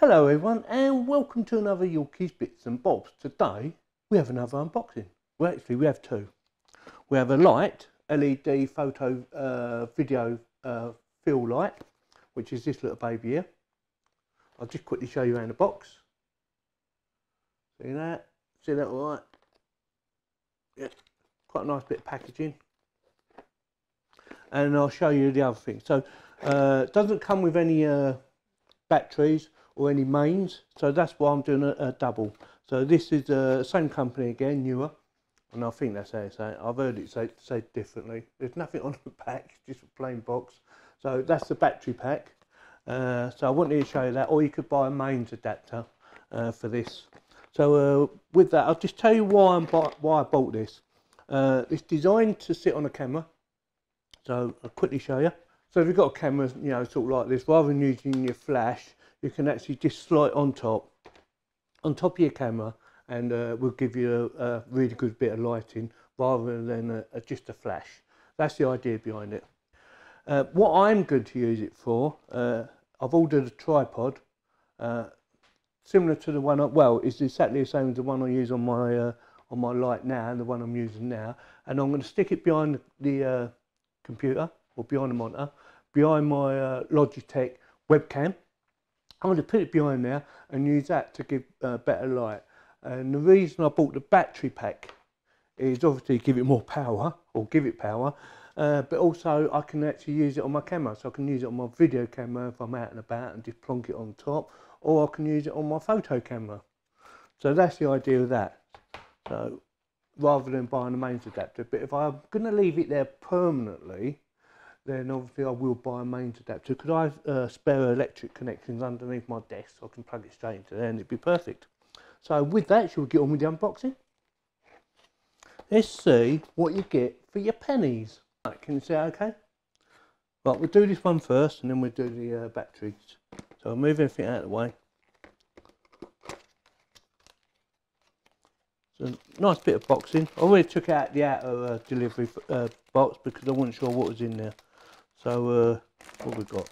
Hello everyone and welcome to another Yorkies Bits and Bobs. Today we have another unboxing. Well, actually we have two. We have a light, LED photo video fill light, which is this little baby here. I'll just quickly show you around the box. See that? See that all right? Yeah, quite a nice bit of packaging. And I'll show you the other thing. So it doesn't come with any batteries or any mains, so that's why I'm doing a double. So this is the same company again, Neewer, and I think that's how you say it. I've heard it say differently. There's nothing on the pack, it's just a plain box. So that's the battery pack. So I wanted to show you that, or you could buy a mains adapter for this. So with that, I'll just tell you why I bought this. It's designed to sit on a camera, so I'll quickly show you. So if you've got a camera, you know, sort of like this, rather than using your flash, you can actually just slide on top of your camera, and will give you a really good bit of lighting rather than just a flash. That's the idea behind it. What I'm going to use it for, I've ordered a tripod, similar to the one, it's exactly the same as the one I use on my light now, and the one I'm using now, and I'm going to stick it behind the computer, or behind the monitor, behind my Logitech webcam. I'm going to put it behind there and use that to give better light. And the reason I bought the battery pack is obviously give it more power, or give it power, but also I can actually use it on my camera. So I can use it on my video camera if I'm out and about and just plonk it on top, or I can use it on my photo camera. So that's the idea of that. So rather than buying a mains adapter, but if I'm going to leave it there permanently, then obviously I will buy a mains adapter. Could I have spare electric connections underneath my desk so I can plug it straight into there, and it'd be perfect. So with that, shall we get on with the unboxing? Let's see what you get for your pennies. Right, can you see that okay? Right, we'll do this one first and then we'll do the batteries. So I'll move everything out of the way. So nice bit of boxing. I already took out the outer delivery box because I wasn't sure what was in there. So what have we got?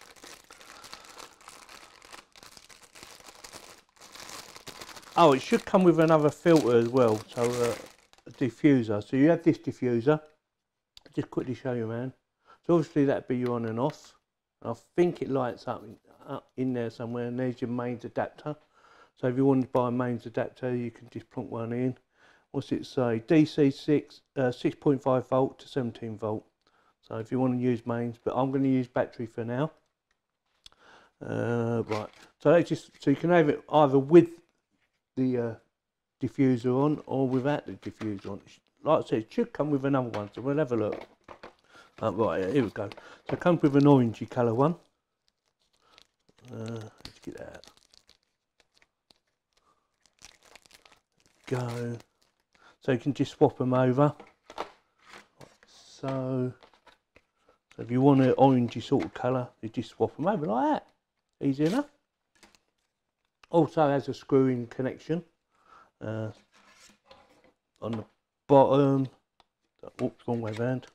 Oh, it should come with another filter as well. So a diffuser. So you have this diffuser. I'll just quickly show you, man. So obviously that'd be your on and off. I think it lights up in there somewhere, and there's your mains adapter. So if you want to buy a mains adapter, you can just plonk one in. What's it say? DC 6.5 volt to 17 volt. So if you want to use mains, but I'm going to use battery for now. Right. So you can have it either with the diffuser on or without the diffuser on. Like I said, it should come with another one, so we'll have a look. Right, here we go. So it comes with an orangey colour one. Let's get that out. Go. So you can just swap them over. So if you want an orangey sort of colour, you just swap them over like that. Easy enough. Also has a screw-in connection on the bottom. Oops, wrong way round.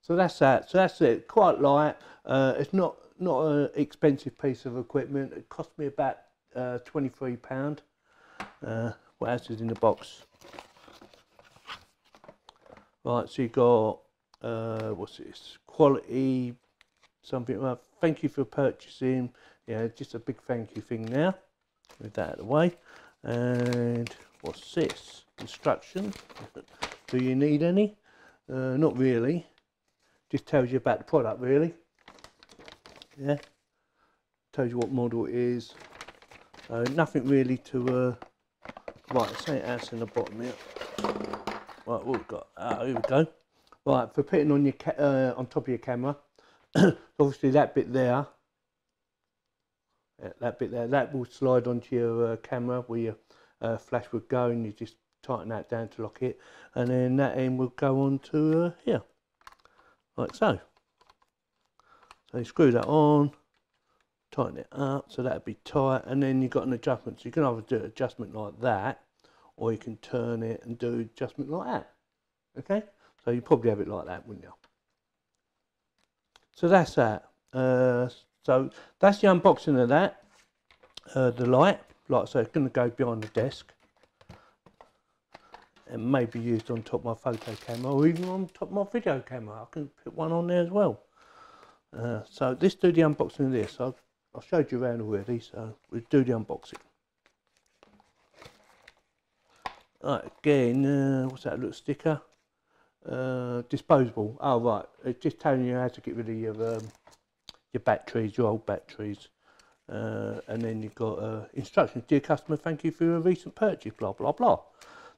So that's that. So that's it. Quite light. It's not an expensive piece of equipment. It cost me about £23. What else is in the box? Right, so you got what's this? Quality something. Thank you for purchasing. Yeah, just a big thank you thing now. Move that out of the way. And what's this? Instructions. Do you need any? Not really. Just tells you about the product, really. Yeah. Tells you what model it is. So nothing really to. Right, there's something else in the bottom here. Right, what we've got? Here we go. Right, for putting on your on top of your camera. Obviously that bit there. Yeah, that bit there. That will slide onto your camera where your flash would go, and you just tighten that down to lock it, and then that end will go on to here, like so. So you screw that on, tighten it up, so that'll be tight, and then you've got an adjustment. So you can either do an adjustment like that, or you can turn it and do adjustment like that. Okay, so you probably have it like that, wouldn't you? So that's that. So that's the unboxing of that. The light, like I say, it's going to go behind the desk and may be used on top of my photo camera or even on top of my video camera. I can put one on there as well. So let's do the unboxing of this. I've showed you around already, so we'll do the unboxing. Right, again, what's that little sticker? Disposable. Oh right, it's just telling you how to get rid of your batteries, your old batteries. And then you've got instructions. Dear customer, thank you for your recent purchase, blah blah blah.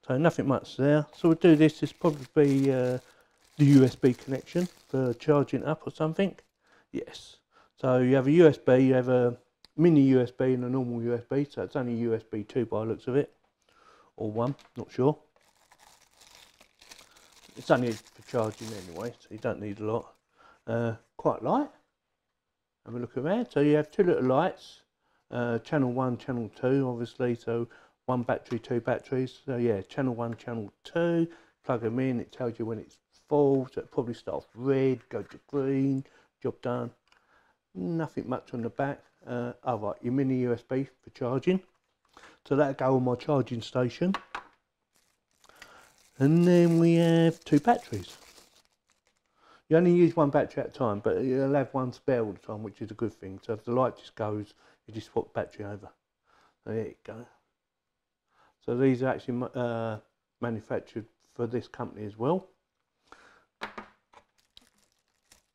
So nothing much there. So we'll do this. This probably be the USB connection for charging up or something. Yes. So you have a USB, you have a mini USB and a normal USB. So it's only USB 2 by the looks of it, or 1, not sure. It's only for charging anyway, so you don't need a lot. Quite light. Have a look around. So you have 2 little lights, channel 1, channel 2, obviously. So 1 battery, 2 batteries. So yeah, channel 1, channel 2. Plug them in. It tells you when it's full. So it probably start off red, go to green. Job done. Nothing much on the back. Oh right, your mini USB for charging. So that'll go on my charging station. And then we have 2 batteries. You only use 1 battery at a time, but you'll have 1 spare all the time, which is a good thing. So if the light just goes, you just swap the battery over. There you go. So these are actually manufactured for this company as well.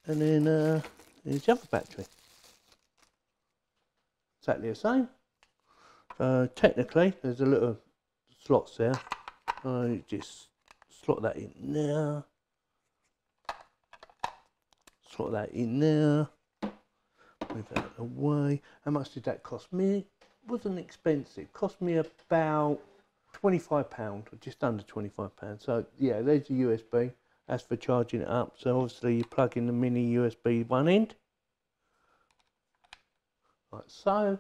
And then here's the other battery. Exactly the same. So technically, there's a little slots there. I just slot that in there. Slot that in there. Move that away. How much did that cost me? It wasn't expensive. It cost me about £25, or just under £25. So yeah, there's the USB. That's for charging it up. So obviously you plug in the mini USB one end, like so,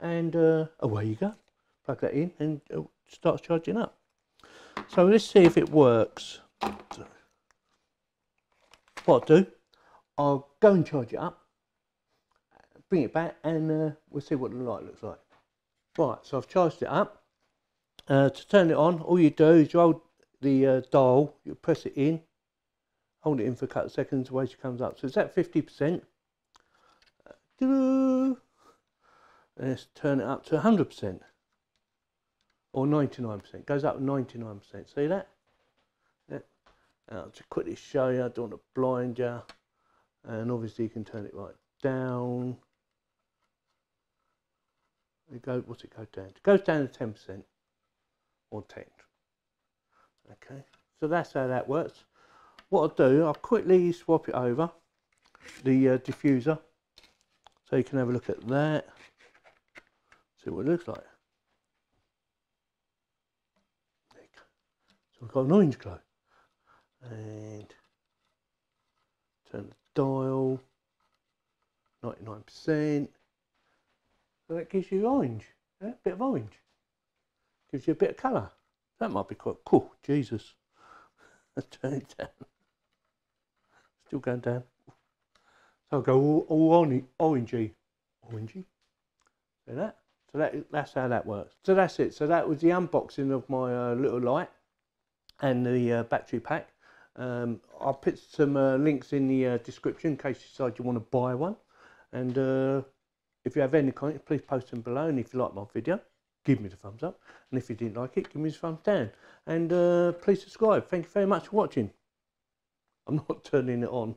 and away you go. Plug that in and it starts charging up. So let's see if it works. So, what I'll do, I'll go and charge it up, bring it back, and we'll see what the light looks like. Right, so I've charged it up. To turn it on, all you do is you hold the dial, you press it in, hold it in for a couple of seconds, the way she comes up. So it's at 50%. Let's turn it up to 100%. Or 99%. Goes up to 99%. See that? Yeah. I'll just quickly show you. I don't want to blind you. And obviously you can turn it right down. What's it go down to? It goes down to 10%. Or 10. Okay. So that's how that works. What I'll do, I'll quickly swap it over. The diffuser. So you can have a look at that. See what it looks like. So we've got an orange glow. And turn the dial. 99%. So that gives you orange. Yeah? A bit of orange. Gives you a bit of colour. That might be quite cool. Jesus. Turn it down. Still going down. So I'll go all orangey. Orangey. See that? So that's how that works. So that's it. So that was the unboxing of my little light and the battery pack. I'll put some links in the description in case you decide you want to buy one. And if you have any comments, please post them below. And if you like my video, give me the thumbs up. And if you didn't like it, give me the thumbs down. And please subscribe. Thank you very much for watching. I'm not turning it on.